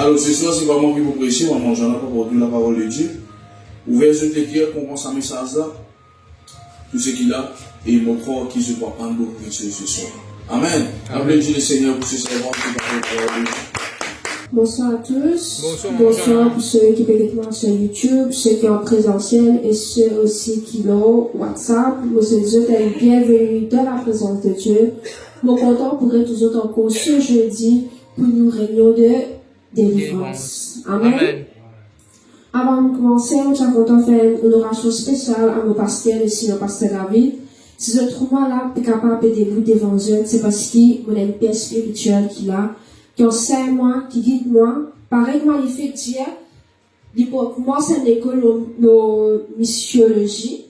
Alors ce soir, c'est vraiment pour prêcher, on mange pour la parole de Dieu. Ouvrez les écritures, comprend sa message là, tout ce qu'il a, et il me croit qu'il se doit prendre beaucoup de ce soir. Amen. Applaudissez le Seigneur pour ce servant qui va faire la parole de Dieu. Bonsoir à tous. Bonsoir pour ceux qui peuvent voir sur YouTube, ceux qui sont en présentiel et ceux aussi qui l'ont WhatsApp. Nous vous souhaitons bienvenue dans la présence de Dieu. Mon content pour être toujours encore ce jeudi pour nous réunion de délivrance. Amen. Avant de commencer, nous sommes contents de faire une oration spéciale à nos pasteurs et si nos pasteurs David. Si je trouve là, tu es capable de vous d'évangile, c'est parce qu'il y a une paix spirituelle qui a. Qui enseigne moi, qui guide moi. Pareillement, il fait dire, moi, c'est une école de missiologie,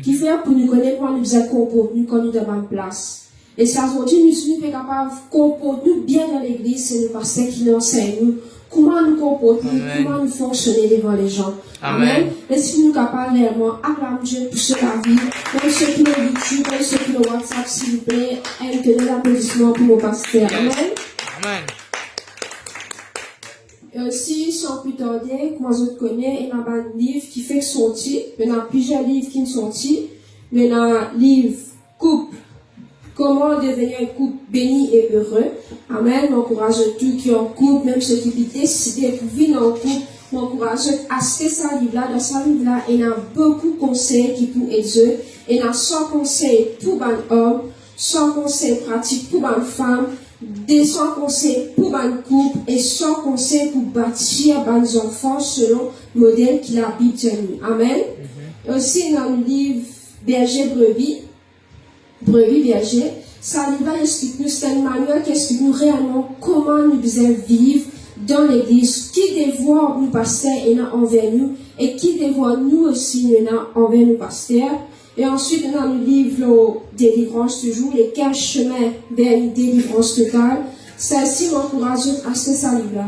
qui fait pour nous connaître, moi, nous faisons comporter, quand nous devons une place. Et ça, aujourd'hui, nous sommes capables de comporter bien dans l'église, c'est le pasteur qui nous enseigne, nous, comment nous comporter, comment nous fonctionner devant les gens. Amen. Et si nous sommes capables réellement, acclame Dieu pour ce la vie, même ceux qui ont YouTube, même ceux qui ont WhatsApp, s'il vous plaît, et que des applaudissements pour nos pasteurs. Amen. Amen. Et aussi, sans plus tarder, comme je connais, il y a un livre qui fait sortir. Il y a plusieurs livres qui sont sortis. Il y a un livre couple. Comment devenir un couple béni et heureux. Amen. M'encourage tous qui ont un couple, même ceux qui ont décidé de vivre en couple. M'encourage à acheter ce livre-là. Dans ce livre-là, il y a beaucoup de conseils qui peuvent aider. Il y a 100 conseils pour un homme, 100 conseils pratiques pour une femme. Des 100 conseils pour un couple et 100 conseils pour bâtir des enfants selon le modèle qu'il a Bible. Amen. Aussi dans le livre Berger Brebis Berger, ça lui va expliquer nous, c'est un manuel qui explique nous réellement comment nous devons vivre dans l'église, qui devoir nous pasteurs et envers nous, et qui devoir nous aussi envers nos pasteurs. Et ensuite, dans le livre Délivrance toujours, les 15 chemins vers une délivrance totale, celle-ci m'encourage à acheter ce livre-là.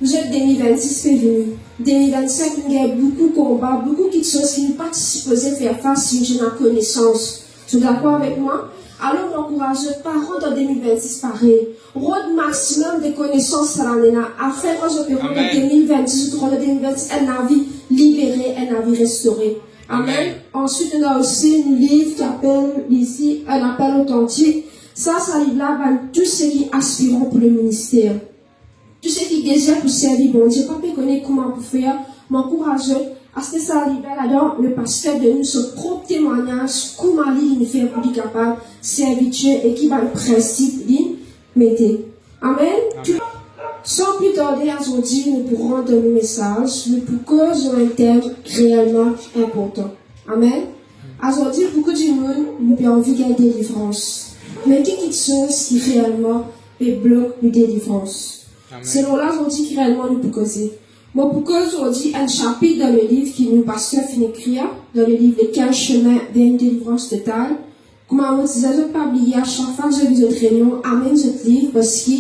Vous êtes 2026 prévenus. 2025, il y a beaucoup de combats, beaucoup de choses qui nous pas supposées faire face si j'ai la connaissance. Vous êtes d'accord avec moi? Alors, m'encourage pas rendre en 2026 pareil. Rendre maximum de connaissances à l'année là, afin que je peux rendre en 2026 ou rendre en 2026 un avis libéré, un avis restauré. Amen. Ensuite, on a aussi un livre qui appelle ici un appel authentique. Ça livre-là, tous ceux qui aspirent pour le ministère. Tous ceux qui désirent pour servir, bon Dieu, pas connaître comment pour faire, m'encourage à ce que ça livre-là, là-dedans, le pasteur de nous, son propre témoignage, comment il fait pour être capable de servir Dieu et qui va le principe, mettez. Amen. Sans plus tarder, aujourd'hui, nous pourrons rendre un message, mais pour cause d'un thème réellement important. Amen. Aujourd'hui, beaucoup de monde nous ont envie de délivrance. Mais quelque chose qui réellement bloque la délivrance. Selon là, aujourd'hui, qui réellement nous peut causer. Moi, pour cause aujourd'hui, un chapitre dans le livre qui nous pasteur finit d'écrire, dans le livre Les 15 chemins vers une délivrance totale. Comment on dit, je ne pas oublier à chaque fois que je vis notre réunion, amène ce livre parce que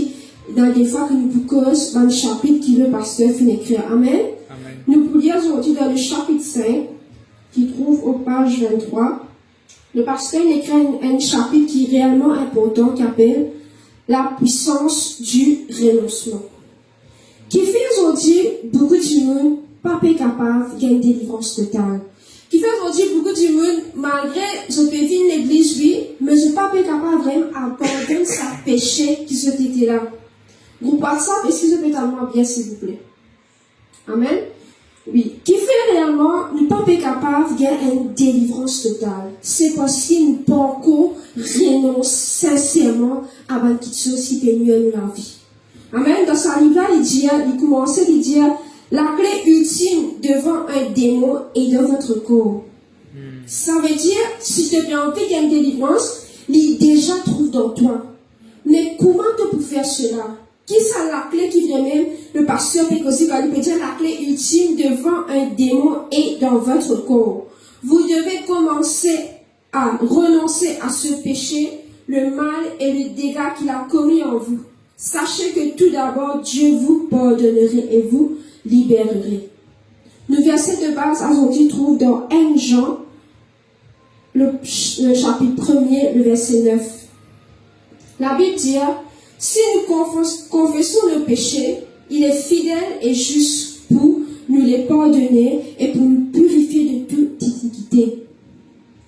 dans des fois que nous pouvons cause dans le chapitre qui le pasteur finit d'écrire. Amen. Nous pouvons lire aujourd'hui dans le chapitre 5, qui trouve aux pages 23. Le pasteur écrit un chapitre qui est réellement important, qui appelle la puissance du renoncement. Qui fait aujourd'hui beaucoup de monde pas capable de une délivrance totale. Qui fait aujourd'hui beaucoup de monde, malgré je peux vivre l'église, oui, mais je ne suis pas capable vraiment d'abandonner sa péché qui se était là. Groupe WhatsApp, excusez-moi bien s'il vous plaît. Amen. Oui. Qui fait réellement, nous pas capable de faire une délivrance totale. C'est parce qu'il nous pas encore renoncer sincèrement à quelque chose qui peut nuire dans la vie. Amen. Dans sa livre-là, il commençait à dire, la clé ultime devant un démon est dans votre corps. Ça veut dire, si tu as envie d'une délivrance, il déjà trouve dans toi. Mais comment tu peux faire cela? Qui c'est la clé qui vient même, le pasteur peut aussi peut dire la clé ultime devant un démon est dans votre corps. Vous devez commencer à renoncer à ce péché, le mal et le dégât qu'il a commis en vous. Sachez que tout d'abord, Dieu vous pardonnerait et vous libérerait. Le verset de base, aujourd'hui, trouve dans 1 Jean, le chapitre 1er, le verset 9. La Bible dit, si nous confessons le péché, il est fidèle et juste pour nous les pardonner et pour nous purifier de toute iniquité.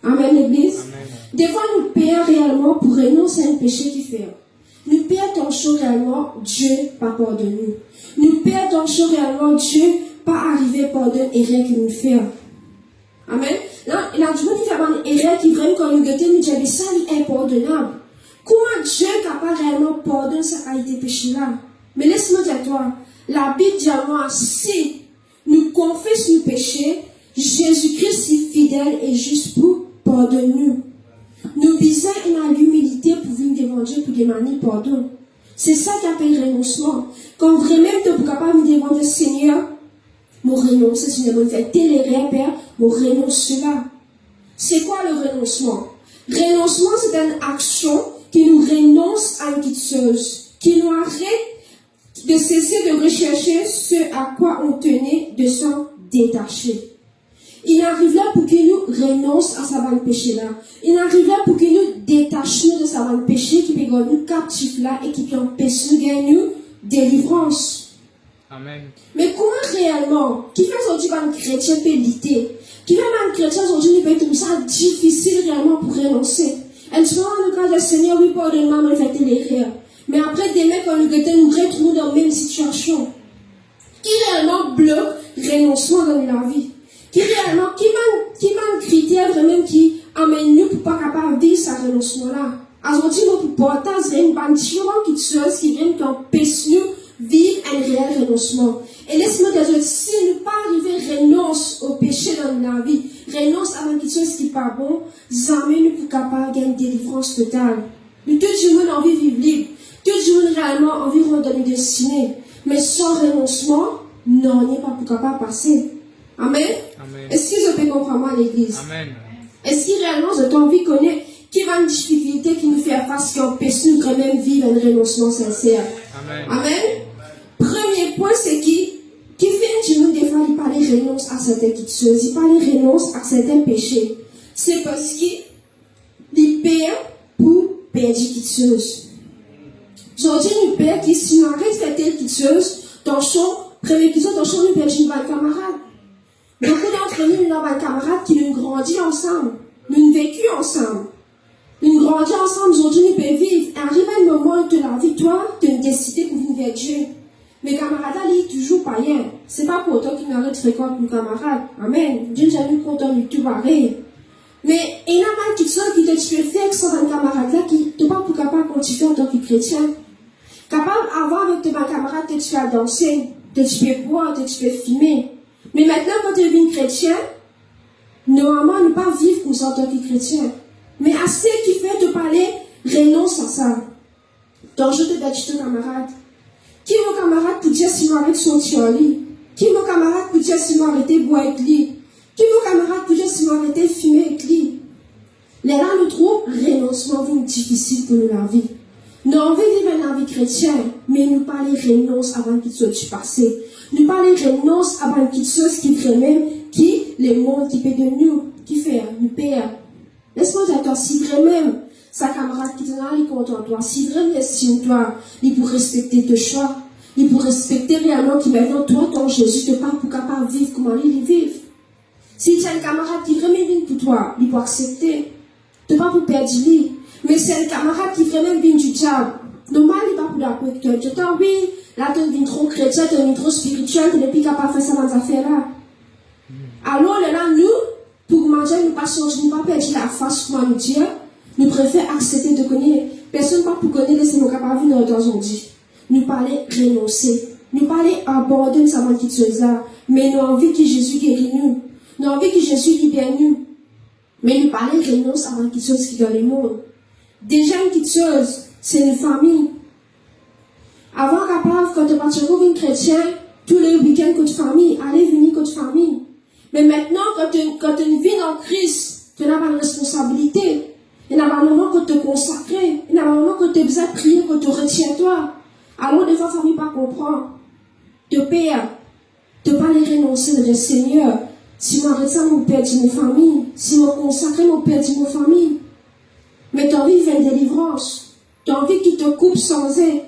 Amen, l'Église. Des fois, nous payons réellement pour renoncer à un péché qui fait. Nous payons attention réellement, Dieu pas pardonner nous. Nous payons attention réellement, Dieu pas arriver à pardonner l'erreur que nous faisons. Amen. Là, il a du monde qui fait une erreur qui vraiment quand nous gâtons, nous disons, ça est impardonnable. Comment Dieu est capable réellement de pardonner sa qualité de péché-là? Mais laisse-moi dire toi, la Bible dit à moi, si nous confessons nos péchés, Jésus-Christ est fidèle et juste pour pardonner nous. Nous bisons dans l'humilité pour venir devant Dieu pour demander pardon. C'est ça qui appelle renoncement. Quand vraiment tu es capable de demander Seigneur, mon renonce, Seigneur, mon fait telle erreur, Père, mon renonce cela. C'est quoi le renoncement? Renoncement, c'est une action qui nous renonce à une chose, qui nous arrête de cesser de rechercher ce à quoi on tenait, de s'en détacher. Il arrive là pour qu'il nous renonce à sa bonne péché là. Il arrive là pour qu'il nous détachions de sa bonne péché qui peut nous captif là et qui peut empêcher de gagner délivrance. Amen. Mais comment réellement, qui fait aujourd'hui un chrétien peut lutter? Qui fait un chrétien aujourd'hui il peut trouver ça difficile réellement pour renoncer? Elle se rend le cas de Seigneur, oui, pardonne-moi, mais fait l'erreur. Mais après, demain, quand nous retrouvons dans la même situation, qui réellement bloque renoncement dans la vie? Qui réellement, qui manque critère vraiment qui amène nous pour pas capable de vivre ce renoncement-là? Aujourd'hui, nous pour partager une bande différente de choses qui viennent empêcher nous vivre un réel renoncement. Et laisse-moi dire, si nous pas arriver à renoncer au péché dans la vie, renonce à quelque chose qui n'est pas bon, jamais nous pour capable de gagner une délivrance totale. Nous, tout le monde a envie de vivre libre. Tout le monde réellement a envie de redonner destinée. Mais sans renoncement, non, on n'est pas pour capable de passer. Amen. Amen. Est-ce que je peux comprendre à l'église? Amen. Est-ce que réellement je t'ai envie de connaître qui va une difficulté qui nous fait face, qui empêche nous de même vivre un renoncement sincère? Amen. Amen. Premier point, c'est qui fait nous des fois, il parle renonce à certaines choses, il parle renonce à certains péchés. C'est parce qu'il perd pour perdre quelque chose. Aujourd'hui, nous perdons qui, si nous arrêtons de faire telle chose, dans son premier chose, dans son nous perdons une bonne camarade. Beaucoup d'entre nous, nous avons un camarade qui nous grandit ensemble. Nous avons vécu ensemble. Nous grandis ensemble. Aujourd'hui, nous pouvons vivre. Arrive un moment de la victoire, de décider pour vivre avec Dieu. Mais camarade, il est toujours païen. C'est pas pour autant qu'il n'arrête de fréquenter nos camarades. Amen. Dieu nous a mis content de tout pareil. Mais il y a mal qui te peut faire sans un camarade là qui n'est pas pour capable de continuer en tant que chrétien. Capable d'avoir avec tes camarades que tu fais danser, que tu peux boire, que tu peux filmer. Mais maintenant, quand tu deviens chrétien, normalement, ne pas vivre comme ça en tant que chrétien. Mais assez qui fait de parler, renonce à ça. Donc, je te dis ton camarade. Qui est mon camarade pour dire si m'arrête son lit? Qui est mon camarade pour dire si m'arrête boire avec lui? Qui est mon camarade pour dire si m'arrête fumer avec lui? Les là, nous trouvons renoncement difficile pour nous la vie. Nous avons envie de vivre la vie chrétienne, mais nous parlons renonce avant qu'il soit du passé. Nous parlons renonce avant quelque chose qui ferait même, qui, le monde qui peut de nous, qui fait, nous perd. Laisse-moi dire toi, si vraiment, sa camarade qui te là, il compte en toi, si vraiment estime toi, il pour respecter tes choix, il pour respecter réellement qui maintenant, toi, ton Jésus, te parle pour capable de vivre comment il vit. Si tu as un camarade qui vraiment vient pour toi, il pour accepter, te pas pour perdre lui. Mais c'est un camarade qui vraiment vient du diable. Normal, il n'est pas pour la avec toi. Je t'en oui, là, tu deviens trop chrétien, tu deviens trop spirituel, tu n'es plus capable de faire ça dans les affaires-là. Alors, là, nous, pour manger, nous pas changer, nous pas perdre la face, comment nous dire, nous préférons accepter de connaître. Personne pas pour connaître, laissez-nous capables de vivre dans on dit. Nous parler renoncer. Nous parler abandonner sa petite chose-là. Mais nous avons envie que Jésus guérit nous. Nous avons envie que Jésus libère nous. Mais nous parler renonce à quelque chose qui est dans le monde. Déjà, une petite chose, c'est une famille. Avant, capable, quand tu partais pour une chrétienne, tous les week-ends, contre famille, allez venir contre famille. Mais maintenant, quand tu vis en Christ, tu n'as pas de responsabilité. Il n'y a pas un moment que tu te consacres. Il n'y a pas un moment que tu as besoin de prier, que tu retiens toi. Alors, des fois, la famille ne comprend pas. Tu perds. Tu ne pas les renoncer, de dire Seigneur, si je m'arrête ça, je perds ma famille. Si je me consacre, je perds ma famille. Mais tu as envie de faire une délivrance. Tu as envie qu'il te coupe sans aide.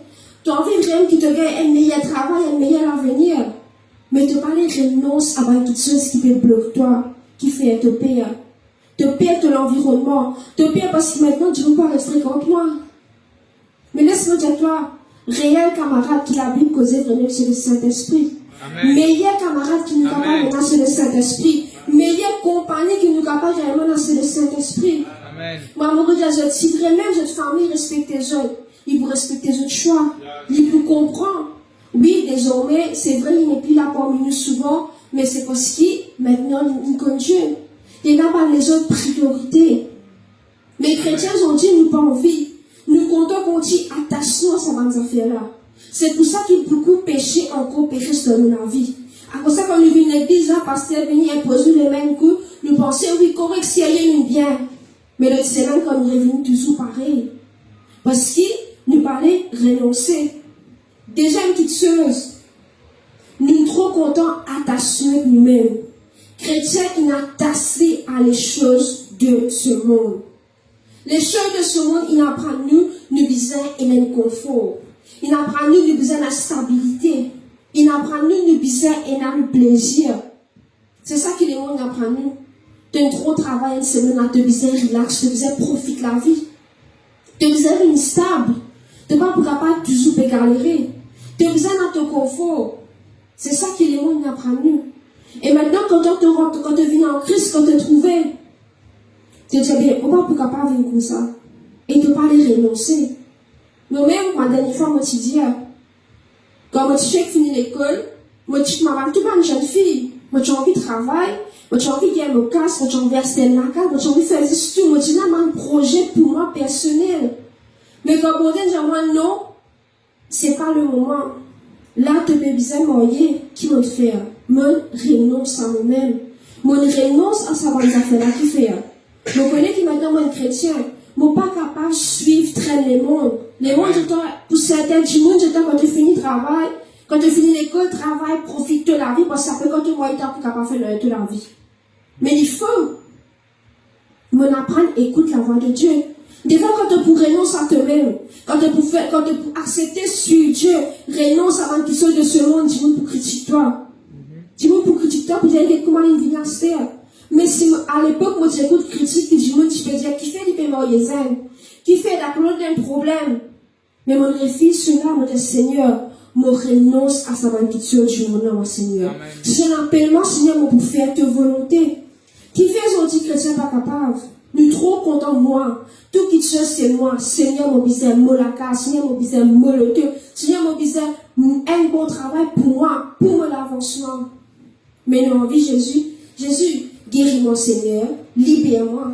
Tu as envie vraiment qui te gagne un meilleur travail, un meilleur avenir. Mais tu parles renonce à toutes choses qui te bloquent toi, qui fait te payer. Te payer de l'environnement. Te payer parce que maintenant tu ne veux pas rester contre moi. Mais laisse-moi dire toi, réel camarade qui la Bible causait vraiment c'est le Saint-Esprit. Meilleur camarade qui nous capable vraiment c'est le Saint-Esprit. Meilleure compagnie qui nous capable vraiment c'est le Saint-Esprit. Moi, si vraiment votre famille respecte les autres, il vous respecte les autres choix. Il vous comprend. Oui, désormais, c'est vrai, il n'est plus là parmi nous souvent, mais c'est parce qu'il, maintenant, nous connaît Dieu. Il n'a pas les autres priorités. Mais les chrétiens ont dit, nous pas envie. Nous comptons qu'on dit, attache-nous à ces affaires-là. C'est pour ça qu'il y a beaucoup de péchés encore péchés dans la vie. À cause de ça, quand nous venons à l'église, là, pasteur vient imposer les mêmes coups, nous pensons, oui, correct, si elle est bien. Mais le semaine, quand nous revenons toujours pareil. Parce qu'il nous parlait renoncer. Déjà une petite chose. Nous sommes trop contents attachés avec nous-mêmes. Chrétiens, ils n'attachent à les choses de ce monde. Les choses de ce monde, ils n'apprennent nous besoin de confort. Ils n'apprennent nous besoin de stabilité. Ils n'apprennent nous besoin de plaisir. C'est ça que les mondes apprennent nous. Tu as trop travaillé une semaine, tu as besoin de relax, tu as besoin de profiter de la vie. Tu as besoin d'une stable. Tu n'as pas capable toujours de galérer. Tu as besoin de ton confort. C'est ça que les mondes apprennent nous. Et maintenant, quand tu viens en Christ, quand tu te trouves, tu te dis bien, on va pas capable vivre comme ça. Et tu ne pas les renoncer. Moi-même, la dernière fois, moi, je dis, quand moi, je fini l'école, moi, je dis, maman, tu pas une jeune fille. Moi, j'ai envie de travailler. Moi, j'ai envie de gagner mon casque. Moi, j'ai envie de rester dans la case. Moi, j'ai envie de faire des études. Moi, j'ai un projet pour moi personnel. Mais quand on dit, moi, non, c'est pas le moment. Là, tu peux besoin de moyen qui va te faire. Mon renonce à moi-même. Mon renonce à savoir les affaires-là qui fait. Je connais qui maintenant, moi, chrétien. Moi, pas capable de suivre, traîner les mondes. Les mondes, pour certains du monde, quand tu finis le travail, quand tu finis l'école, travail, profite de la vie, parce que ça peut quand tu vois le temps pour capable de faire de la vie. Mais il faut, mon apprendre, écoute la voix de Dieu. Des fois, quand tu renonces à toi-même, quand tu pour accepter sur Dieu, renonce à quelque chose de ce monde, dis-moi pour critiquer toi. Dis-moi pour critiquer toi, pour dire comment il vient à se faire. Mais si à l'époque, moi j'écoute critique, dis-moi, tu peux dire, qui fait des paiements yézen, qui fait d'apprendre un problème. Mais mon réflexion là, mon Seigneur, mon renonce à sa malédiction du monde, mon Seigneur. C'est un appellement, Seigneur, pour faire ta volonté. Qui fait aujourd'hui chrétien pas capable? Nous trop contents de moi. Tout qui chose, c'est moi. Seigneur, mon besoin, molaka. Seigneur, mon besoin, molote. Seigneur, mon besoin, un bon travail pour moi, pour mon avancement. Mais non, vie Jésus, guéris-moi, Seigneur. Libère-moi.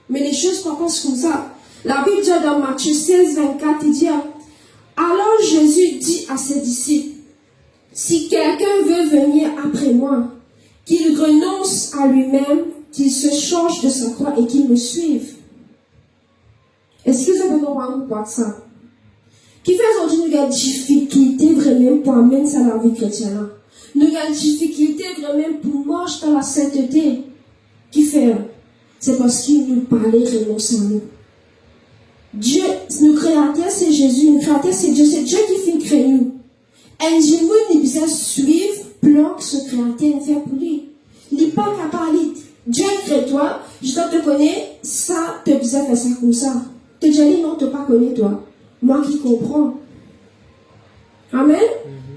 Mais les choses qu'on pense comme ça. La Bible dit dans Matthieu 16, 24, il dit, alors Jésus dit à ses disciples, si quelqu'un veut venir après moi, qu'il renonce à lui-même, qu'il se change de sa croix et qu'il me suive. Est-ce que vous avez compris quoi de ça? Qui fait aujourd'hui une difficulté vraiment pour amener ça dans la vie chrétienne? Nous avons une difficulté vraiment pour marcher dans la sainteté. Qui fait? C'est parce qu'il nous parlait renoncer à nous. Dieu, le créateur, c'est Jésus. Le créateur, c'est Dieu. C'est Dieu qui fait créer nous. Et Dieu nous besoin suivre le plan que ce créateur fait pour lui. Il n'est pas capable. Dieu crée toi. Je te connais. Ça, tu as besoin de faire ça comme ça. Tu as dit non, tu ne pas connais toi. Moi qui comprends. Amen.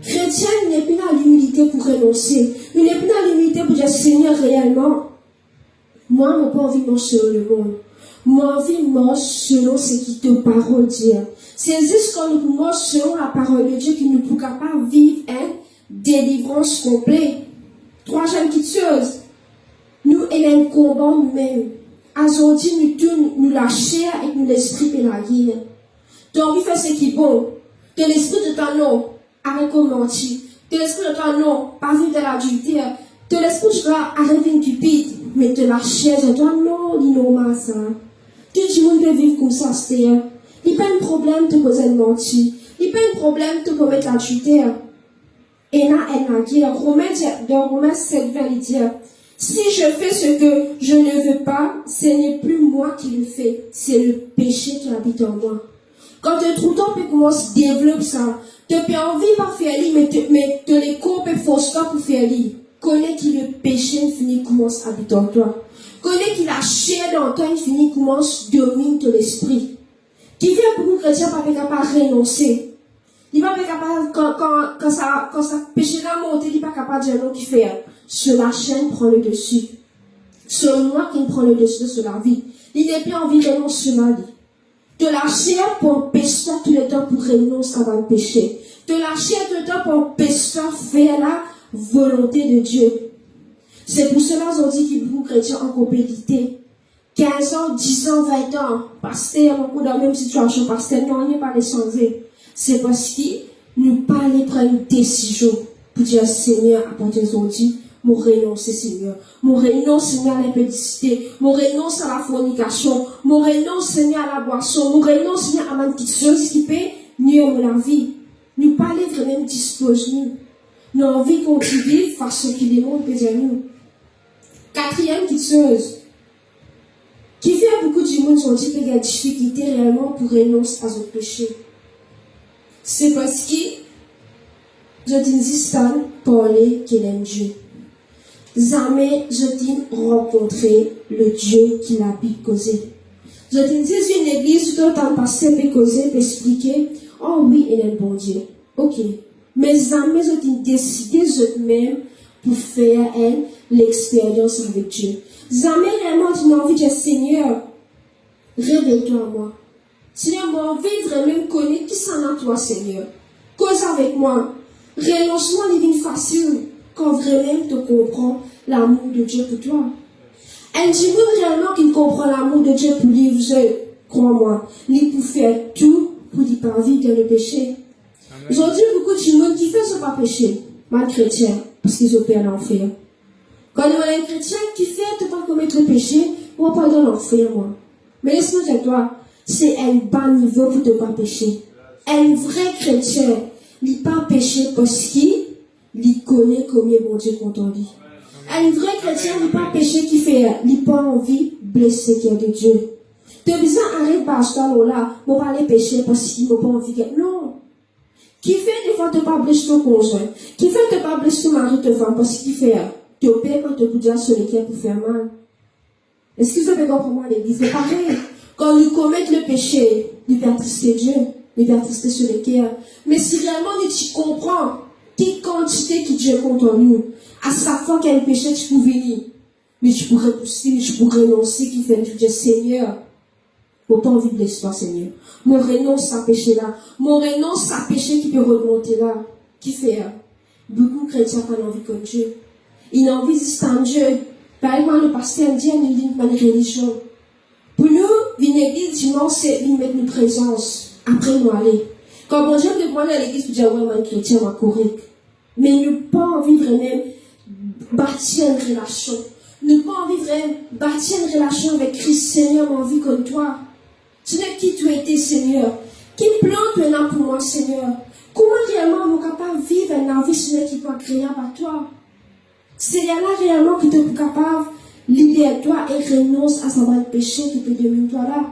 Chrétien, il n'est plus dans l'humilité pour renoncer. Il n'est plus dans l'humilité pour dire Seigneur réellement. Moi, je n'ai pas envie de marcher selon le monde. Moi, envie de marcher selon ce qui te parole dit. C'est juste quand nous marchons selon la parole de Dieu que nous sommes capables de vivre une délivrance complète. Troisième petite chose. Nous, elle a un combat nous-mêmes. Aujourd'hui, nous la chair et nous l'esprit et la guerre. Tu as envie de faire ce qui est bon. Tu as l'esprit de ton nom. Arrête de mentir. Tu as l'esprit de ton nom. Pas vivre de l'adultère. Tu as l'esprit de ton nom. Arrête d'être cupide. Mais tu as la chair de toi. Non, c'est normal ça. Tout le monde peut vivre comme ça, c'est. Il n'y a pas un problème de poser de mentir. Il n'y a pas un problème de commettre l'adultère. Et là, elle a dit, dans Romains 7, 20, il dit, si je fais ce que je ne veux pas, ce n'est plus moi qui le fais, c'est le péché qui habite en moi. Quand tu trouves ton peut commencer à développer ça, tu peux envie par faire mais tu les cours peut forcer pour faire li. Connais qu'il le péché finit commence à habiter en toi. Connais qu'il a chair dans toi, il finit commence à dominer ton esprit. Qui fait beaucoup de chrétiens pas capable de renoncer. Il n'est pas capable, quand ça péché là monte, il n'est pas capable de dire non qui fait. Sur la chaîne prend le dessus. C'est moi qui prend le dessus sur la vie. Il n'est plus envie de renoncer sur ma vie. De la chair pour empêcher tout le temps pour renoncer à le péché. De la chair tout le temps pour empêcher faire la volonté de Dieu. C'est pour cela qu'on dit qu'il y a beaucoup de chrétiens en compétitivité. 15 ans, 10 ans, 20 ans, pasteur, beaucoup dans la même situation, pasteur, non, il n'est pas les changer. C'est parce que nous pas les prendre une décision pour dire Seigneur, à partir d'aujourd'hui, mon renoncer Seigneur. Mon renonce Seigneur à l'impudicité. Mon renonce à la fornication. Mon renonce Seigneur à la boisson. Mon renonce Seigneur à ma petite chose qui peut nuire la vie. Nous pas les vraiment disposés. Nous avons envie qu'on vive face à ce qui les montre peut dire nous. Quatrième petite chose. Qui fait beaucoup du monde sont dit qu'il y a des difficultés réellement pour renoncer à ce péché. C'est parce que je dis Stan parler qu'il aime Dieu. Jamais je dis rencontrer le Dieu qui l'habite causé. Je dis une église tout le temps passer peut causer, peut expliquer, oh oui, il est bon Dieu. Ok. Mais jamais je dis décider eux-mêmes pour faire l'expérience avec Dieu. Jamais réellement tu n'as envie de dire Seigneur, révèle-toi à moi. Seigneur, j'ai envie de vraiment connaître qui s'en a toi, Seigneur. Cause avec moi. Renonce-moi devient facile quand vraiment tu comprends l'amour de Dieu pour toi. Un petit monde réellement qui comprend l'amour de Dieu pour lui, crois-moi, il peut faire tout pour ne pas vivre dans le péché. Aujourd'hui, beaucoup de monde qui fait ce pas péché, mal chrétien, parce qu'ils opèrent l'enfer. Quand on a un chrétien qui fait ne pas commettre le péché, on va pas dans l'enfer, moi. Mais laisse-moi dire toi, c'est un bas niveau pour ne pas pécher. Un vrai chrétien, il n'est pas péché parce qu'il connaît combien bon Dieu compte en lui. Un vrai chrétien n'est pas péché qui fait, il n'a pas envie de blesser qui est de Dieu. Tu as besoin d'arrêter par ce là, pour parler péché parce qu'il n'a pas envie de. Non. Qui fait des fois de pas blesser ton conjoint, qui fait de pas blesser ton mari, te femme, parce qu'il fait, tu opères quand tu peux dire sur les cœurs pour faire mal. Est-ce que vous avez compris pour moi l'église? C'est pareil. Quand nous commettons le péché, nous perdons trister Dieu, nous perdons trister sur les cœurs. Mais si réellement tu comprends quelle quantité que Dieu compte en nous, à chaque fois qu'il y a un péché, tu peux venir. Mais tu pourrais pousser, tu pourrais renoncer, qui fait, tu dis Seigneur, autant envie de l'histoire, Seigneur. Mon renonce à péché là. Mon renonce à péché qui peut remonter là. Qui fait, beaucoup de chrétiens n'ont pas envie comme Dieu. Ils n'ont envie de stand Dieu. Par exemple, le pasteur dit, nous vivons pas de religion. Pour nous, une église dimanche, c'est une mettre une présence. Après, nous aller. Quand bon Dieu me demande à l'église pour dire, ouais, moi, un chrétien, moi, correct. Mais nous pas envie vraiment bâtir une relation. Nous pas envie vraiment bâtir une relation avec Christ, Seigneur, ma vie comme toi. Seigneur, qui tu étais, Seigneur? Qui plan tu es là pour moi, Seigneur? Comment réellement nous sommes capables de vivre une vie, Seigneur, qui peut créer par toi? Seigneur, là réellement qui est capable de libérer toi et renonce à savoir le péché qui peut devenir toi là.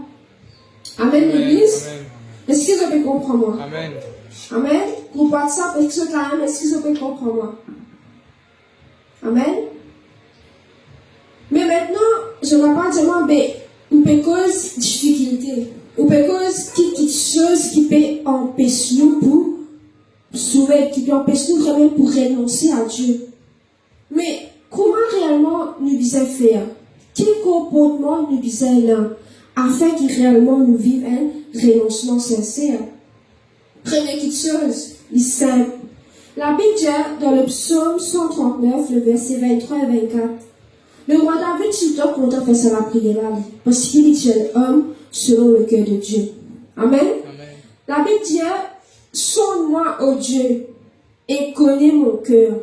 Amen, l'église. Est-ce que vous pouvez comprendre moi? Amen. Amen. Groupe WhatsApp, est-ce que vous pouvez comprendre moi? Amen. Mais maintenant, je ne vais pas dire moi, mais ou peut cause difficulté, ou peut cause quelque chose qui peut empêcher nous pour soumettre, qui peut empêcher nous vraiment pour renoncer à Dieu. Mais comment réellement nous devons faire? Quel comportement nous devons là afin que réellement nous vivions un renoncement sincère? Première chose, est simple. La Bible dit dans le psaume 139, le verset 23 et 24. Le roi David, il doit content faire ça la prière là, parce qu'il est un homme selon le cœur de Dieu. Amen. Amen. La Bible dit, sonde-moi, ô Dieu, et connais mon cœur.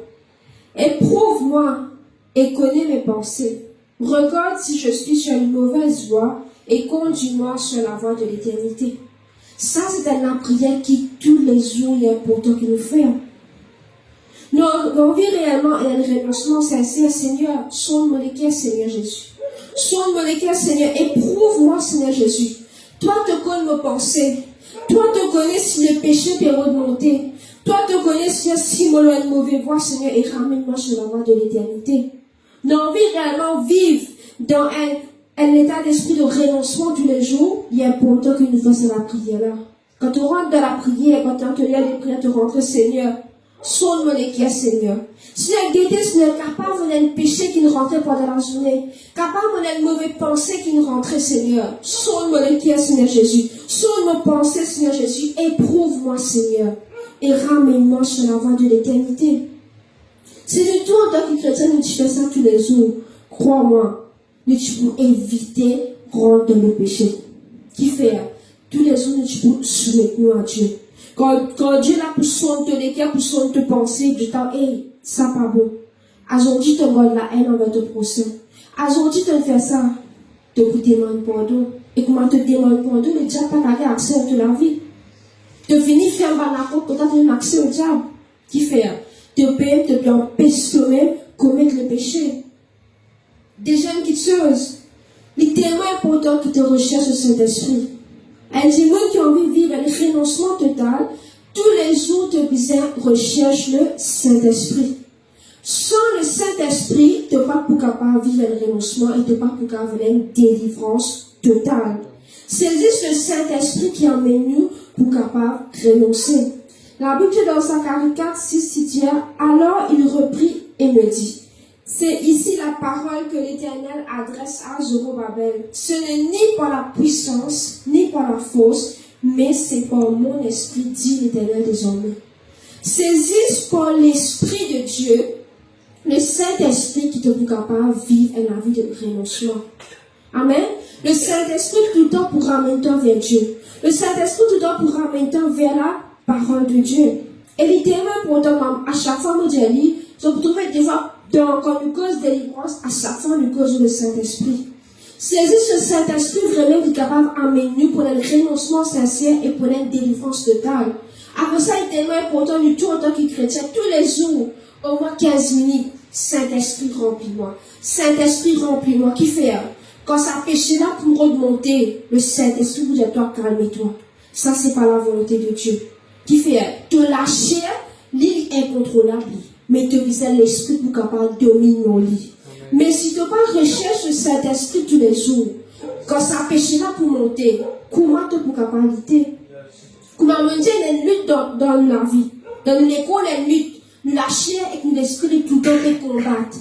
Éprouve-moi et connais mes pensées. Regarde si je suis sur une mauvaise voie et conduis-moi sur la voie de l'éternité. Ça, c'est la prière qui, tous les jours, est important que nous faisons. Nous envie réellement un renoncement sincère, Seigneur, sonde-moi les cœurs, Seigneur Jésus. Sonde-moi les cœurs, Seigneur, éprouve-moi, Seigneur Jésus. Toi, te connais mes pensées. Toi, te connais si le péché peut remonter. Toi, te connais si moi, une mauvaise voie, Seigneur, et ramène-moi sur la voie de l'éternité. Nous envie réellement vivre dans un état d'esprit de renoncement tous les jours. Il est important que nous fassions la prière là. Quand tu rentres dans la prière, quand tu entends les prières, tu rentres, Seigneur, sonne-moi les qui Seigneur. Seigneur, guettez, Seigneur, capable d'un péché qui nous rentrait pendant la journée. Capable d'une mauvaise pensée qui nous rentrait, Seigneur. Sonne-moi les qui Seigneur Jésus. Sonne nos pensées, Seigneur Jésus. Éprouve-moi, Seigneur. Et ramène-moi sur la voie de l'éternité. C'est du tout en tant que chrétien, nous tu fais ça tous les jours. Crois-moi, nous tu peux éviter rentrer dans le péché. Qui fait tous les jours, nous tu peux soumettre nous à Dieu. Quand Dieu là pour soigner ton équerre, pour soigner tes pensées, Dieu t'a hey, ça pas bon. Aujourd'hui, tu gardes la haine envers ton prochain. Aujourd'hui, tu fais ça, tu peux demander pardon. Et comment te demander pardon, le diable n'a pas accès à toute la vie. Tu finis faire mal à compte, tu as un accès au diable. Qui fait te payer, te empêcher toi-même commettre le péché. Des jeunes qui tuent, il est tellement important que tu recherches le Saint-Esprit. Un démon qui a envie de vivre un renoncement total, tous les jours te besoin recherche le Saint-Esprit. Sans le Saint-Esprit, tu n'es pas pour capable de vivre un renoncement et tu n'es pas pour capable de vivre une délivrance totale. C'est juste le Saint-Esprit qui emmène nous pour capable de renoncer. La Bible dit dans Zacharie 4, 6 dit, alors il reprit et me dit, c'est ici la parole que l'Éternel adresse à Zorobabel. Ce n'est ni par la puissance, ni par la force, mais c'est par mon esprit, dit l'Éternel des armées. Saisis par l'Esprit de Dieu, le Saint-Esprit qui te rend capable de vivre une vie de renoncement. Amen. Le Saint-Esprit tout le temps pour ramener toi vers Dieu. Le Saint-Esprit tout le temps pour ramener toi vers la parole de Dieu. Et il est tellement important, à chaque fois que je lis, je peux trouver des fois, quand nous cause de délivrance, à chaque fois nous cause le Saint-Esprit. C'est juste le Saint-Esprit vraiment qui est capable d'amener nous pour un renoncement sincère et pour une délivrance totale. Après ça, il est tellement important, nous tous en tant que chrétiens, tous les jours, au moins 15 minutes, Saint-Esprit remplis-moi. Saint-Esprit remplis-moi. Qui fait? Quand ça péché là pour remonter, le Saint-Esprit vous dit à toi, calme-toi. Ça, c'est pas la volonté de Dieu. Qui fait? Te lâcher, l'île incontrôlable. Mais te viser l'esprit pour capable de dominer nos lits. Mais si tu pas recherche le Saint-Esprit tous les jours, quand ça péché là pour monter, comment tu peux capable lutter? Comment monter une lutte dans la vie? Dans l'école, une lutte. Nous la chair et nous l'esprit tout le temps de combattre.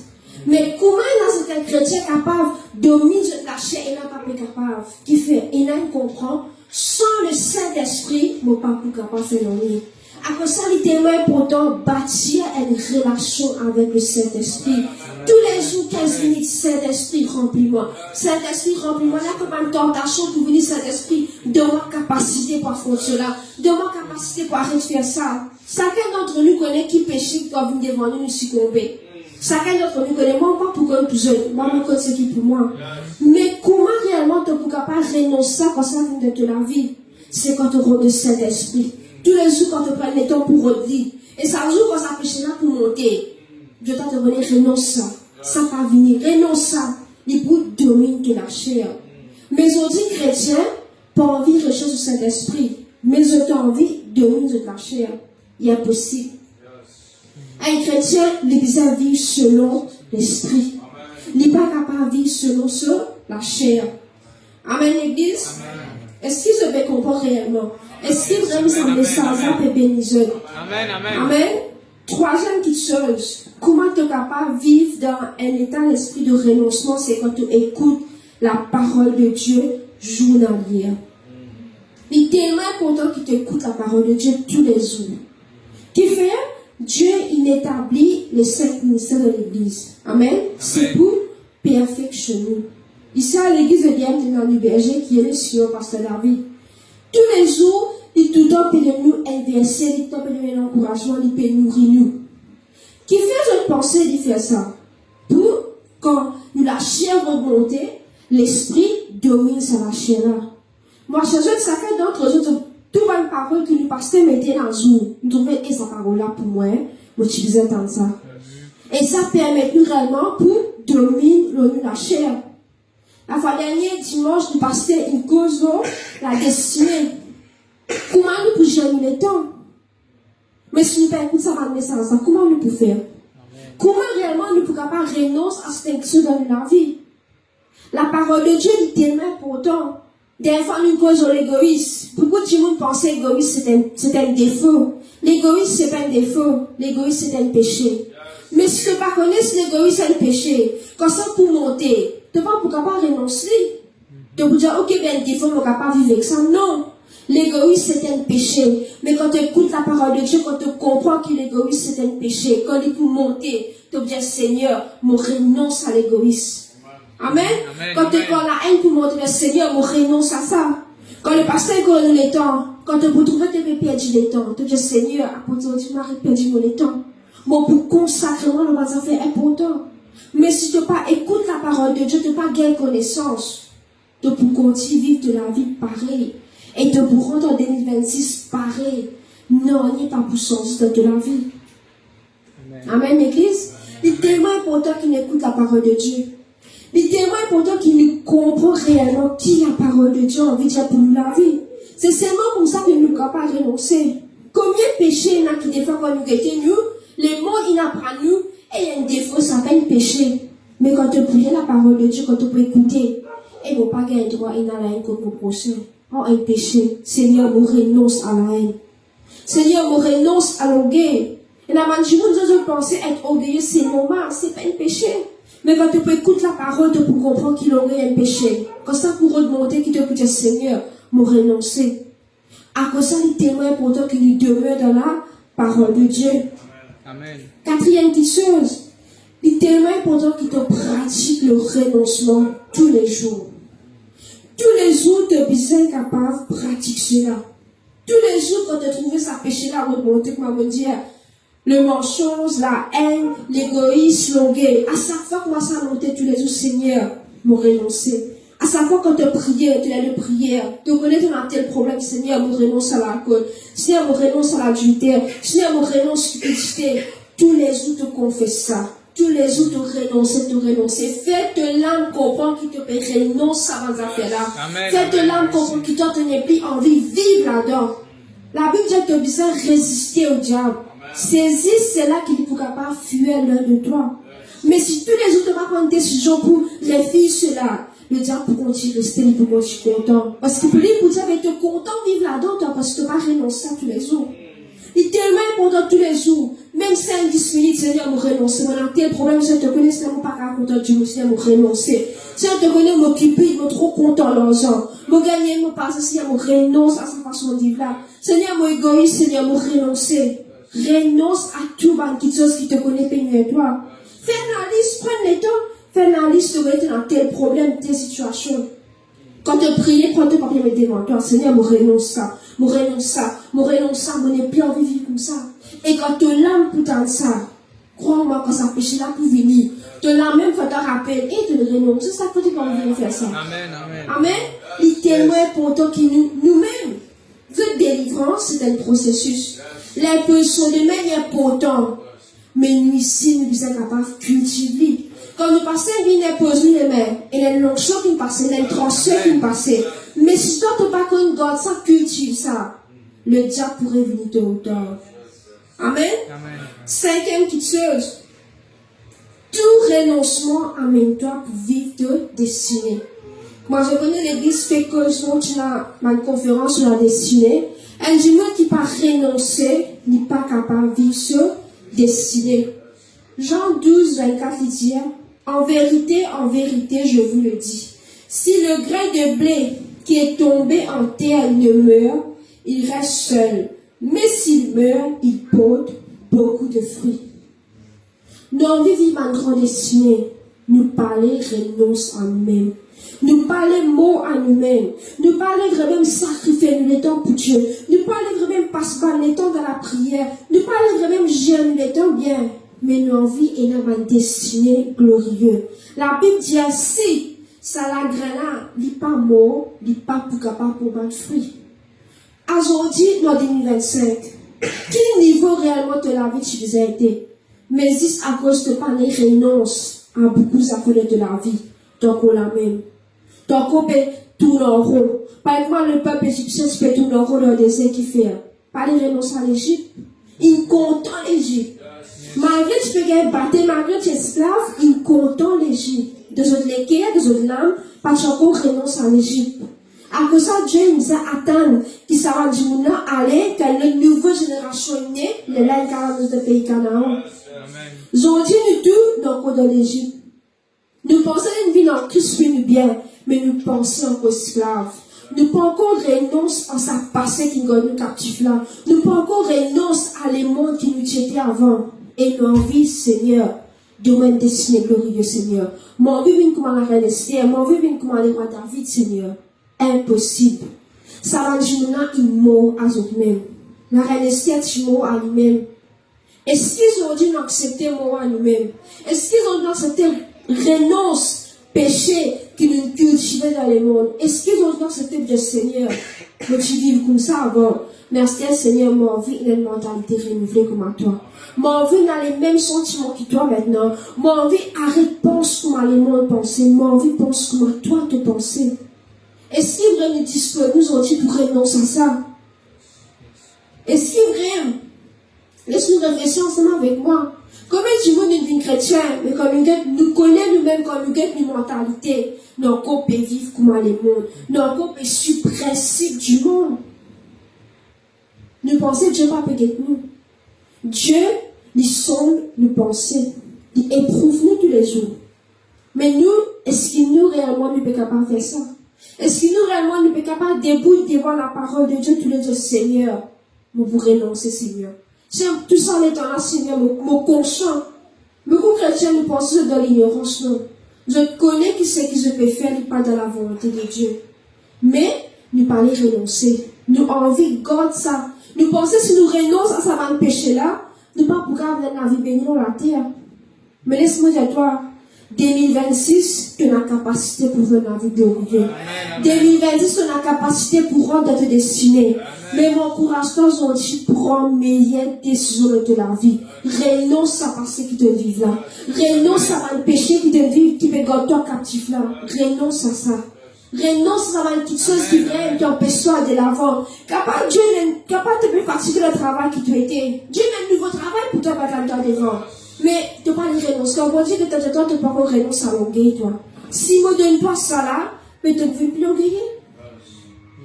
Mais comment est-ce qu'un chrétien capable de dominer la chair et n'a pas capable? Qui fait? Il n'a comprend. Sans le Saint-Esprit, nous ne pas capable de faire l'ennui. Après ça, il est tellement important bâtir une relation avec le Saint-Esprit. Tous les jours, 15 minutes, Saint-Esprit, remplis-moi. Saint-Esprit, remplis-moi. Là, comme une tentation pour venir, Saint-Esprit, donne-moi capacité pour faire cela. Donne-moi capacité pour arrêter de faire ça. Chacun d'entre nous connaît qui péché, qui doit venir devant nous succomber. Chacun d'entre nous connaît, moi, pas pour qu'on tout seul. Moi, je sais qui pour moi. Mais comment réellement tu es capable de renoncer quand ça vient de la vie? C'est quand tu rends le Saint-Esprit. Tous les jours, quand tu prends le temps pour redire. Et ça joue quand ça péché là pour monter. Dieu t'a donné renonce ça. Ça va venir. Renonce ça. Il peut dominer la chair. Mais aujourd'hui, chrétien, pas envie de rechercher le Saint-Esprit. Mais je t'ai envie de dominer la chair. Il est possible. Un chrétien, il doit vivre selon l'esprit. Il n'est pas capable de vivre selon la chair. Amen, l'église. Est-ce qu'il se fait comprendre réellement? Est-ce qu'il vraiment ça message peut bénir? Amen, amen. Amen. Troisième chose, comment tu es capable de vivre dans un état d'esprit de renoncement? C'est quand tu écoutes la parole de Dieu journalière. Il est tellement important que tu écoutes la parole de Dieu tous les jours. Qui fait? Dieu, il établit les 5 ministères de l'Église. Amen. C'est pour perfectionner. Ici, à l'Église de Diane, dans le berger, qui est le Seigneur, Pasteur David. Tous les jours, il tout le temps peut nous inverser, il tout le temps peut nous un encouragement, il peut nourrir nous. Qui fait une pensée, il fait ça. Pour, quand nous la chair remonte, l'esprit domine sur la chair là. Moi, je souhaite chacun d'entre eux, tout une parole que nous pasteur mettait dans nous. Nous trouvons et sa parole là pour moi, m'utiliser dans ça. Et ça permet plus réellement pour dominer la chair. La fois dernière, dimanche, nous pasteur une cause la destinée. Comment nous pouvons gérer le temps? Mais si nous ne pas écouter ça dans le message, comment nous pouvons faire? Comment réellement nous pouvons pas renoncer à cette chose dans la vie? La parole de Dieu est tellement importante. Des fois, nous causons l'égoïsme. Pourquoi tout le monde pense que l'égoïsme c'est un défaut? L'égoïsme c'est pas un défaut. L'égoïsme c'est un péché. Mais si tu ne connais pas l'égoïsme c'est un péché, quand ça pour monter, tu ne peux pas renoncer. Tu peux dire, ok, ben, un défaut, je ne peux pas vivre avec ça. Non. L'égoïsme c'est un péché. Mais quand tu écoutes la parole de Dieu, quand tu comprends que l'égoïsme c'est un péché, quand il peut monter, tu peux dire, Seigneur, je renonce à l'égoïsme. Amen. Quand la haine pour monter le Seigneur, on renonce à ça. Quand le pasteur connaît le temps, quand tu peux trouver que tu peux perdre le temps, tu dis Seigneur, à partir de tu m'as perdu mon temps. Bon, pour consacrer moi, le matin, c'est important. Mais si tu n'as pas écoute la parole de Dieu, tu n'as pas gagné connaissance, tu peux continuer à vivre de la vie pareille. Et tu peux rentrer en 2026 pareil. Non, il n'y a pas pour sens de la vie. Amen, l'église. Il est tellement important qu'il écoute la parole de Dieu. Il est tellement important qu'il nous comprend réellement qui la parole de Dieu a envie de dire pour nous la vie. C'est seulement comme ça que nous ne pouvons pas renoncer. Combien de péchés il y a qui des fois quand nous guettons nous, le monde il apprend nous, et il y a un défaut, ça s'appelle péché. Mais quand tu pries la parole de Dieu, quand tu peux écouter, il ne va pas gagner droit à la haine contre nos prochains. Oh, un péché. Seigneur, on renonce à la haine. Seigneur, on renonce à l'orgueil. Et la manière dont nous pensons être orgueilleux, c'est normal, c'est pas un péché. Mais quand tu peux écouter la parole, tu peux comprendre qu'il aurait un péché. Quand ça pour remonter, qu'il te peut dire, Seigneur, m'ont renoncé. À cause ça, il est tellement important qu'il demeure dans la parole de Dieu. Amen. Quatrième petite chose, il est tellement important qu'il te pratique le renoncement tous les jours. Tous les jours, tu es bien capable de pratiquer cela. Tous les jours, quand tu trouves ça péché-là, remonter, comme on dit, le mensonge, la haine, l'égoïsme, l'orgueil. À chaque fois que moi ça montait tous les jours, Seigneur, m'ont renoncé. À chaque fois quand tu priais, tu as de prière, tu connais ton tel problème, Seigneur, m'ont renoncé à l'alcool, Seigneur, m'ont renoncé à l'adultère, Seigneur, m'ont renoncé à l'humilité. Tous les jours, tu confesses ça. Tous les jours, tu renoncer. Fais-te l'âme comprendre qu'il te peut renoncer à ces affaires-là. Fais-te l'âme comprendre qu'il t'en tenait plus envie de vivre là-dedans. La Bible dit que tu as besoin de résister au diable. Saisis cela qui ne pourra pas fuir l'un de toi. Mais si tous les jours tu vas prendre des décisions pour refuser cela, le diable peut continuer de rester, il peut continuer content. Parce que pour lui, pour dire, mais tu es content de vivre là-dedans, toi, parce que tu ne vas pas renoncer à tous les jours. Il est tellement important tous les jours. Même 5-10 minutes, Seigneur, me renoncer. Mon tel problème, je te connais, Seigneur, pas raconter du Seigneur, me renoncer. Seigneur, te connais, m'occuper, il me trop content l'argent. Me gagner, me passer, Seigneur, me renonce à sa façon de vivre là. Seigneur, mon égoïste, Seigneur, me renoncer. Renonce à tout quelque chose qui te connaît pénurie toi. Fais la liste, prends le temps. Fais la liste de dans tel problème, telle situation. Quand tu pries, prends ton papier et devant toi. Seigneur, me renonce ça. Me renonce ça. Me renonce ça. Je n'ai plus envie de vivre comme ça. Et quand tu l'âme pour t'en ça, crois-moi, quand ça péché là pour venir, tu l'âme même fait un rappel et tu le renonces. C'est ça que tu peux envie de faire ça. Amen, amen. Amen. Il est tellement important que nous-mêmes, notre délivrance, c'est un processus. Les personnes de même est important. Mais nous ici, nous sommes capables de cultiver. Quand nous passons, il y a une pause, les mains. Il y a une longue chose qui passe, il y a une transition qui passe. Mais si toi, tu n'as pas qu'on garde ça, cultive ça, le diable pourrait venir tôt ou tard. Amen. Amen. Cinquième petite chose. Tout renoncement amène-toi pour vivre de destinée. Moi, je connais l'église fait que je monte une conférence sur la destinée. Un humain qui pas renoncer n'est pas capable de vivre sur destinée. Jean 12, 24, il dit, en vérité, je vous le dis, si le grain de blé qui est tombé en terre ne meurt, il reste seul. Mais s'il meurt, il porte beaucoup de fruits. Nous vivons une grande destinée. Nous parler renonce à nous-mêmes. Nous parler mot à nous-mêmes. Nous parler vraiment sacrifier le temps pour Dieu. Nous parler vraiment passer le temps dans la prière. Nous parler vraiment gérer le temps bien. Mais nos vies est dans une destinée glorieuse. La Bible dit ainsi, ça la graine n'est pas mort, n'est pas pour capable pour battre fruit. Aujourd'hui, dans 2025, quel niveau réellement de la vie tu as été? Mais c'est à cause de parler renonce à beaucoup d'affaires de la vie. Donc on la même. Donc on peut tourner en rond. Par exemple, le peuple égyptien, tu peux tout le rôle dans le désert qui fait. Pas les renoncer à l'Égypte. Il content l'Égypte. Malgré que tu peux gagner battre, malgré que tu es esclave, il content l'Égypte. De autres l'équerre, de autres l'âme, parce qu'on renonce à l'Égypte. À cause de ça, Dieu nous a atteint, qui s'en du monde aller, que une nouvelle génération est née, les laines dans le pays Canaan. Ils ont dit nous tous, dans le de l'Égypte. Nous pensons à une vie dans Christ, nous bien, mais nous pensons encore esclaves. Nous pas encore renoncer à sa passé qui nous captif là. Nous pas encore renoncer à les mondes qui nous étaient avant. Et nous envie, Seigneur, domaine destiné glorieux, Seigneur. Mon vie vient comme la reine Esther, mon vie vient comme le roi David, Seigneur. Impossible. Ça va dire là, il mort à eux-mêmes. La reine Esther, tu mort à lui-même. Est-ce qu'ils ont dû accepter mort à nous-mêmes? Est-ce qu'ils ont dû accepter renonce? Péché qui nous cultivait dans le monde. Est-ce qu'ils ont dans ce type de Seigneur? Mais tu vis comme ça avant. Merci Seigneur, mon vie a une mentalité renouvelée comme à toi. Mon vie n'a les mêmes sentiments que toi maintenant. Mon vie arrête pense comme à les monde penser. Mon vie pense comme à toi te penser. Est-ce qu'ils vraiment disponibles aujourd'hui pour renoncer à ça? Est-ce qu'ils vraiment? Laisse-nous réfléchir ensemble avec moi. Comment tu veux une vie chrétienne, mais comme nous connaissons nous-mêmes comme une mentalité, nous on peut vivre comme les mondes, nous on peut suivre le principe du monde. Nous pensons que Dieu va payer nous. Dieu, il sonde nos pensées, il éprouve nous tous les jours. Mais nous, est-ce que nous réellement nous sommes capables de faire ça? Est-ce que nous réellement nous sommes capables de debout devant la parole de Dieu tous les jours, Seigneur, nous vous renoncer, Seigneur. C'est tout ça en étant là, Seigneur, mon conscient. Beaucoup de chrétiens nous pensent dans l'ignorance, non. Je connais qui c'est que je peux faire, n'est pas dans la volonté de Dieu. Mais, nous parlons renoncer. Nous envie garde ça. Nous pensons si nous renonçons à ça va péché là, nous pas pour garder la vie bénie dans la terre. Mais laisse-moi dire toi, 2026, tu as la capacité pour vivre la vie glorieuse. 2026, tu as la capacité pour rendre notre destinée. Mais mon courage, toi, aujourd'hui, prends meilleure décision de la vie. Renonce à passer qui te vive là. Renonce à un péché qui te vive, qui peut garder toi captif là. Renonce à ça. Renonce à toute chose qui vient, qui empêche toi de l'avant. Capable, Dieu, capable de te fatiguer le travail qui t'a été. Dieu met un nouveau travail pour toi, pas toi devant. Mais, tu n'as pas de renoncer. Quand on dit que tu n'as pas de renoncer à l'orgueil, toi. Si je ne donne pas ça là, mais tu ne veux plus orgueiller.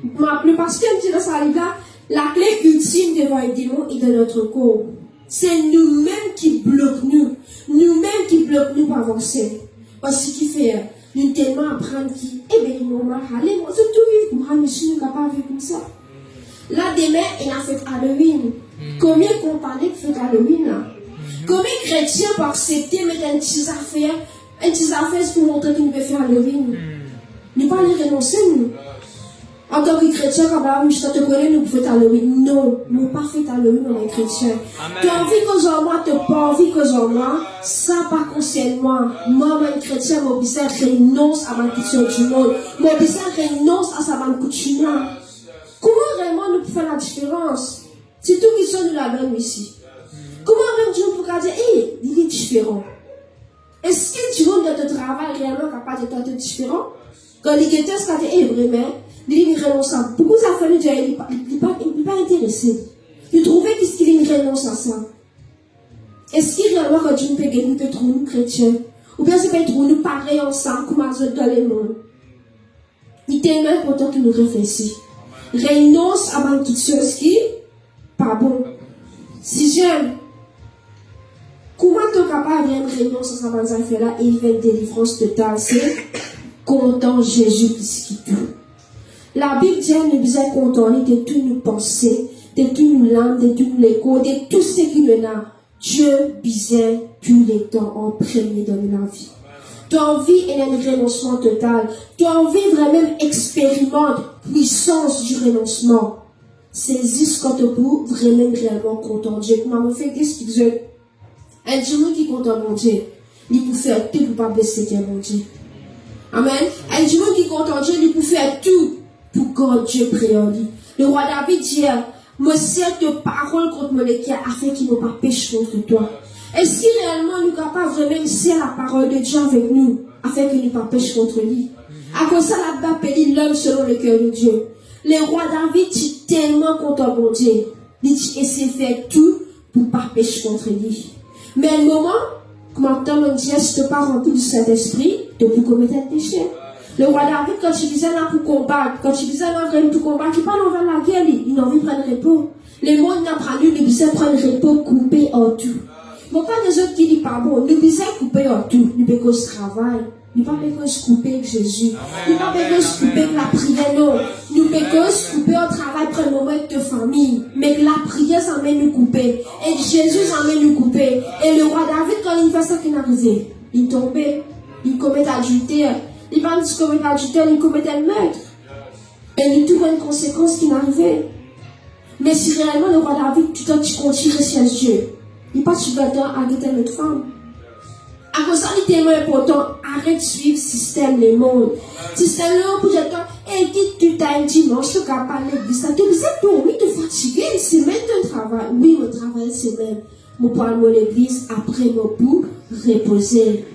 Le pasteur me dit dans sa livre là, la clé ultime devant un démon est dans notre corps. C'est nous-mêmes qui bloquons nous. Nous-mêmes qui bloquons nous pour avancer. Parce que ce qui fait, nous tellement apprendre qui, eh bien, normal, allez, moi, c'est tout vivre. Moi, je suis capable de vivre comme ça. Là, demain, il a fait Halloween. Combien de compagnies font Halloween là? Combien de chrétiens peuvent accepter mettre un petit affaire pour montrer qu'ils peuvent faire Halloween? Nous ne pas les renoncer, nous. En tant que chrétien, quand je te connais, nous pouvons faire Halloween. Non, nous ne pas fait Halloween dans les chrétiens. Tu as envie que j'en moi, tu n'as pas envie que j'en moi, ça pas concerne moi. Moi, un chrétien, mon besoin renonce à ma culture du monde. Mon besoin renonce à sa coutume là. Comment vraiment nous pouvons faire la différence? C'est tout qui sont de la donne ici. Comment même Dieu pourra dire, hé, il est différent? Est-ce que tu veux dans ton travail réellement capable d'être différent? Quand les guetteurs se disent, hé, vraiment, il renonce à beaucoup de affaires, il n'est pas intéressé. Il trouvait qu'il renonce à ça. Est-ce qu'il réellement quand Dieu peut gagner, nous peut trouver nous chrétiens? Ou bien c'est pas trouver nous pareil ensemble comme à dans le monde? Il est tellement important que nous réfléchissions. Renonce à toutes choses qui, pas bon. Si j'aime, comment tu es capable de renoncer à ces affaires-là et il fait une délivrance totale? C'est content Jésus plus qui tout. La Bible dit nous besoin content de toutes nos pensées, de toutes nos langues, de tous nos échos, de tout ce qui nous a. Dieu besoin tous les temps en premier dans la vie. Tu as envie d'un renoncement total. Tu as envie vraiment expérimenter la puissance du renoncement. Saisis ce qu'on te peut vraiment réellement content Dieu. Comment me fait qu'est-ce que Dieu? Un Dieu qui est content mon Dieu. Il peut faire tout pour ne pas blesser mon Dieu. Amen. Un Dieu qui est content Dieu, il peut faire tout pour que Dieu prie en lui. Le roi David dit, me sers de parole contre Molékia afin qu'il ne pas péché contre toi. Est-ce qu'il réellement nous capable vraiment serrer la parole de Dieu avec nous afin qu'il ne pas péché contre lui? À cause de ça, la Bible appelle l'homme selon le cœur de Dieu. Le roi David est tellement content pour Dieu. Il essaie de faire tout pour ne pas pécher contre lui. Mais à un moment, maintenant, on dit, si tu n'es pas rempli du Saint-Esprit, tu peux commettre un péché. Le roi David, quand il disait là pour combattre, quand il disait là pour combattre, il parle envers la guerre, il a envie de prendre repos. Les mots n'a pas lu, il disait prendre repos, couper en tout. Bon, pas des autres qui disent pas bon, il disait couper en tout, il peut cause travail. Nous ne pouvons pas couper avec Jésus. Nous ne pouvons pas couper avec la prière, non. Nous ne pouvons pas couper au travail pour un moment de famille. Mais la prière, ça mène nous couper. Et Jésus, ça mène nous couper. Et le roi David, quand il fait ça, qu'il arrivait. Il tombait. Il commet adultère. Il va dire commettre adultère, il commettait le meurtre. Et il trouve une conséquence qui n'arrivait. Mais si réellement le roi David, tu continues à rester à Dieu, il passe sur le temps à arrêter notre femme. À cause de ça, il est tellement important, arrête de suivre le système, le monde. Système, le pour dire, et qui tu t'as un dimanche, tu n'as pas l'église, tu disais, oui, tu es fatigué, c'est même ton travail. Oui, mon travail, c'est même. Mon poil, mon l'église, après mon pour reposer.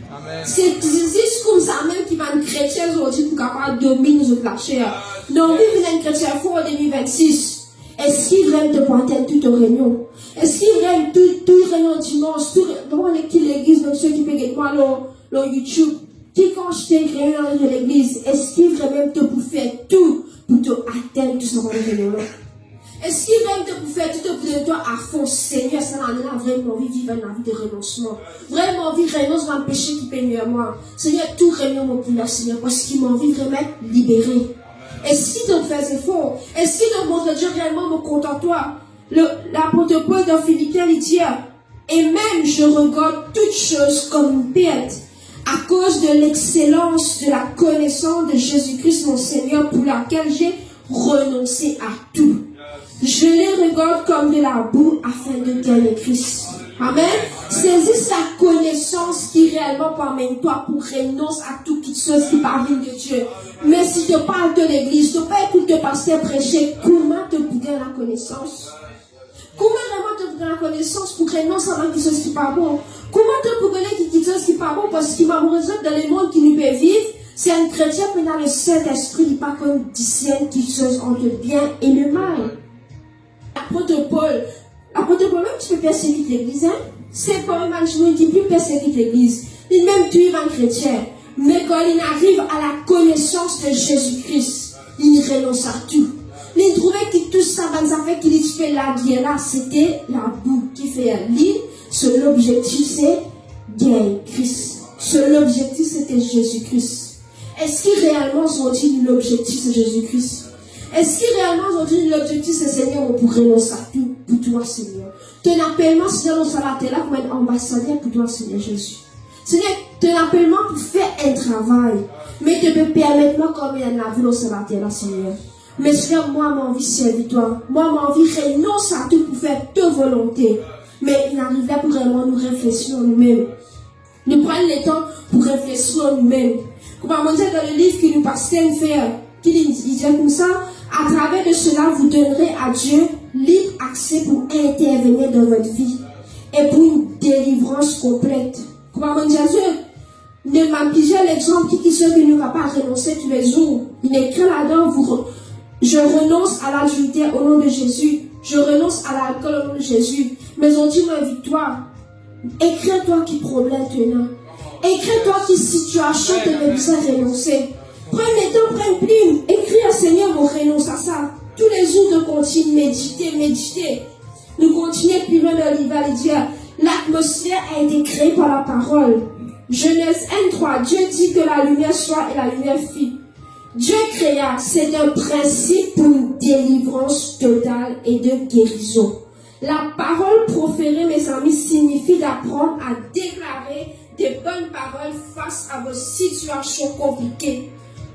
C'est juste comme ça même qui va un chrétien aujourd'hui pour capable de dominer notre la chair. Non, oui, vous êtes un chrétien fort en 2026. Est-ce qu'il vraiment te pointer toute réunion? Est-ce qu'il vraiment tout réunion dimanche, tout dans l'église, donc ceux qui payent moi dans YouTube, qui quand je t'ai réunion dans l'église, est-ce qu'il vraiment te pour faire tout pour te atteindre tout ça dans les réunions? Est-ce qu'il vraiment te pour faire tout pour te toi à fond, Seigneur, ça n'a vraiment envie de vivre une vie de renoncement. Vraiment envie de renoncer à un péché qui pénètre à moi. Seigneur, tout réunion mon pour Seigneur, parce qu'il m'a envie vraiment libérer. Est-ce qu'il te fait effort? Est-ce qu'il te montre Dieu réellement me compte en toi? L'apôtre Paul dans Philippiens, il dit, et même je regarde toutes choses comme une perte, à cause de l'excellence de la connaissance de Jésus-Christ mon Seigneur, pour laquelle j'ai renoncé à tout. Je les regarde comme de la boue afin de gagner Christ. Amen. Saisis la connaissance qui réellement permet toi pour renoncer à toute chose qui parvient de Dieu. Mais si tu parles de l'église, tu ne peux pas écouter le pasteur prêcher, comment te bouger la connaissance? Comment vraiment te bouger la connaissance pour renoncer à quelque chose qui n'est pas bon? Comment te bouger quelque chose qui n'est pas bon? Parce qu'il m'a besoin dans le monde qui nous peut vivre, c'est un chrétien qui a le Saint-Esprit, il n'est pas comme discerne quelque chose entre le bien et le mal. L'apôtre Paul, même tu peux persécuter l'église, hein? C'est pas un management qui peut persécuter l'église. Il même tuer un chrétien. Mais quand il arrive à la connaissance de Jésus-Christ, il renonce à tout. Il trouvait que tout ça, affaires qu'il fait la guerre là, c'était la boue qui fait un lit. Seul objectif, c'est gagner Christ. Seul objectif, c'était Jésus-Christ. Est-ce qu'il réellement aujourd'hui l'objectif, c'est Jésus-Christ? Est-ce qu'il réellement aujourd'hui l'objectif, c'est Seigneur, pour renoncer à tout pour toi, Seigneur? Ton appellement, Seigneur, on s'arrête là comme un ambassadeur pour toi, Seigneur Jésus. Seigneur, ton appellement pour faire un travail. Mais tu peux permettre moi comme il y en a vu dans ce matin là, Seigneur. Mais Seigneur, moi, j'ai envie de servir toi. Moi, j'ai envie de renoncer à tout pour faire ta volonté. Mais il arrive là pour vraiment nous réfléchir en nous-mêmes. Nous prendre le temps pour réfléchir en nous-mêmes. Comme on dit dans le livre que nous passons à faire, qu'il dit comme ça, à travers de cela, vous donnerez à Dieu libre accès pour intervenir dans votre vie et pour une délivrance complète. Comme on dit, ne m'appliquez l'exemple qui sont que nous ne va pas renoncer tous les jours. Il est écrit là-dedans, je renonce à l'adultère au nom de Jésus. Je renonce à l'alcool au nom de Jésus. Mais on dit ma victoire. Écris-toi qui problème tenant. Écris-toi qui situation te me besoin renoncer. Prends le temps, prends une plume. Écris à Seigneur, on renonce à ça. Tous les jours, de continuer, méditer. Nous continuons plus loin dans l'hiver et dire, l'atmosphère a été créée par la parole. Genèse 1:3, Dieu dit que la lumière soit et la lumière fit. Dieu créa, c'est un principe pour une délivrance totale et de guérison. La parole proférée, mes amis, signifie d'apprendre à déclarer des bonnes paroles face à vos situations compliquées.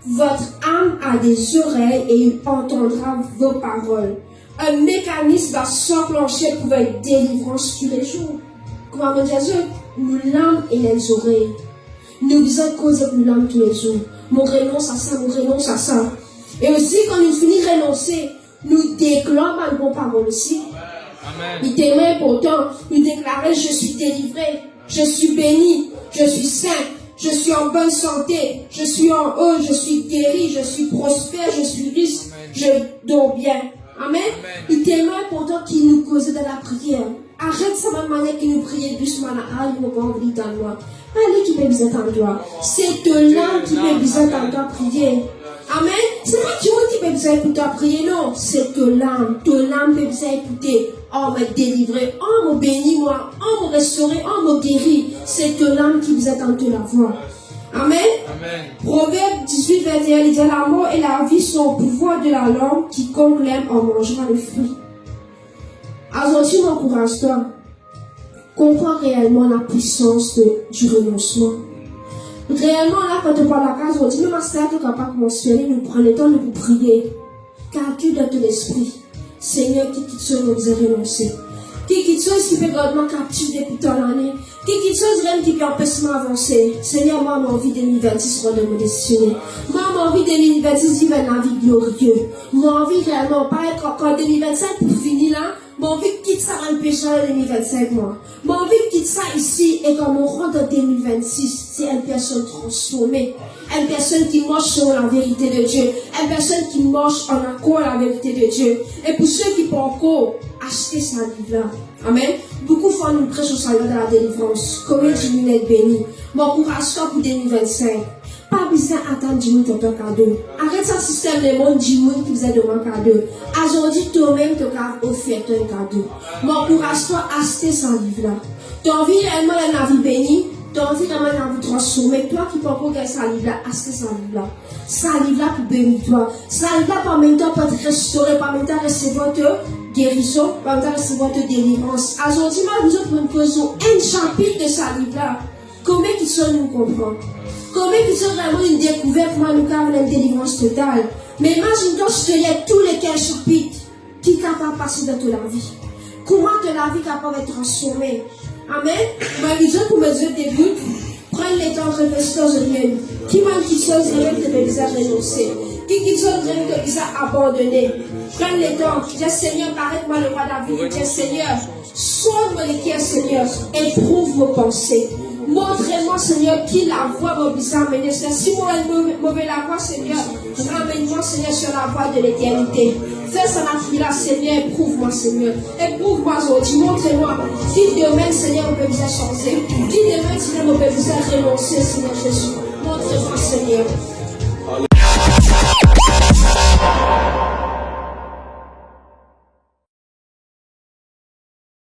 Votre âme a des oreilles et il entendra vos paroles. Un mécanisme va s'enclencher pour votre délivrance tous les jours. Comme Jésus, nous l'âme et les oreilles. Nous disons cause de l'âme tous les jours. Mon renonce à ça, mon renonce à ça. Et aussi, quand nous finissons de renoncer, nous déclarons une bonne parole aussi. Amen. Il est tellement important. Nous déclarer, je suis délivré, je suis béni, je suis saint, Je suis en bonne santé. Je suis en haut. Je suis guéri. Je suis prospère. Je suis riche. Je dors bien. Amen. Il est tellement important qu'il nous cause de la prière. Arrête sa même manière qu'il nous prie doucement. Ah, il n'a pas envie d'entendre. Allez, qui peut besoin d'entendre. C'est de l'âme qui peut besoin d'entendre prier. Amen. C'est pas Dieu qui peut besoin d'écouter prier, non. C'est de l'âme. De l'âme peut besoin d'écouter. Oh, me délivrer. Oh, me bénir, moi. Oh, me restaurer. Oh, me guérir. C'est de l'âme qui vous attend de la voix. Amen. Amen. Proverbe 18, 21, il dit la mort et la vie sont au pouvoir de la langue, quiconque l'aime en mangera le fruit. Aujourd'hui, m'encourage-toi. Comprends réellement la puissance du renoncement. Réellement, là, quand on parle à la case, on dit, même à ça, tu n'as pas mentionné, nous prenons le temps de vous prier. Calcule dans ton esprit. Seigneur, qui quitte ce nous a renoncé. Qui quitte ce qui peut garder captif depuis tant d'années. Qui quitte ce même qui peut empêcher d'avancer. Seigneur, moi, j'ai envie de 2026 rendre mon destinée. Moi, j'ai envie de 2026 vivre la vie glorieuse. J'ai envie réellement, pas être encore 2025 pour finir là. J'ai envie de quitter ça dans le péché en 2025, moi. J'ai envie de quitter ça ici et quand on rentre en 2026, c'est une personne transformée. Une personne qui marche sur la vérité de Dieu. Une personne qui marche en accord à la vérité de Dieu. Et pour ceux qui peuvent encore acheter sa livre-là. Amen. Beaucoup de fois nous prêchons sur de la délivrance. Comment Dieu est béni. M'encourage-toi pour 2025. Pas besoin d'attendre Dieu pour ton cadeau. Arrête ce système de monde Dieu qui vous a demandé un cadeau. Aujourd'hui, toi-même, tu as offert un cadeau. M'encourage-toi à acheter ce livre-là. Tu as envie réellement d'un vie béni. Tu as envie vraiment d'un vie transformé. Toi qui peux encore gagner ce livre-là, acheter ce livre-là. Ce livre-là pour bénir toi. Ce livre-là, par même temps, pour te restaurer, par même temps, recevoir ta guérison, par même temps, recevoir ta délivrance. Aujourd'hui, nous autres, nous posons un chapitre de ce livre-là. Comment qu'ils sont nous comprendre? Comment qu'ils sont vraiment une découverte, moi, nous avons une délivrance totale. Mais imagine-toi, je te lève tous les 15 chapitres qui sont capables de passer dans toute la vie. Comment que la vie est capable d'être transformée? Amen. Ma vision pour me dire des buts, prendre le temps de réfléchir aux eux-mêmes. Qui m'a dit ça, c'est même que les a renoncer. Qui sont même que les a abandonnés. Prends le temps, dis Seigneur, arrête-moi le roi David. Dis Seigneur, sauve les cœurs, Seigneur, éprouve vos pensées. Montrez-moi, Seigneur, qui la voie va vous amener. Si moi, mauvais la voie, Seigneur, ramène-moi, Seigneur, sur la voie de l'éternité. Fais ça la prière, Seigneur, éprouve-moi, Seigneur. Éprouve-moi aujourd'hui, montrez-moi qui demain, Seigneur, on peut vous changer. Qui demain, Seigneur, on peut vous renoncer, Seigneur Jésus. Montrez-moi, Seigneur.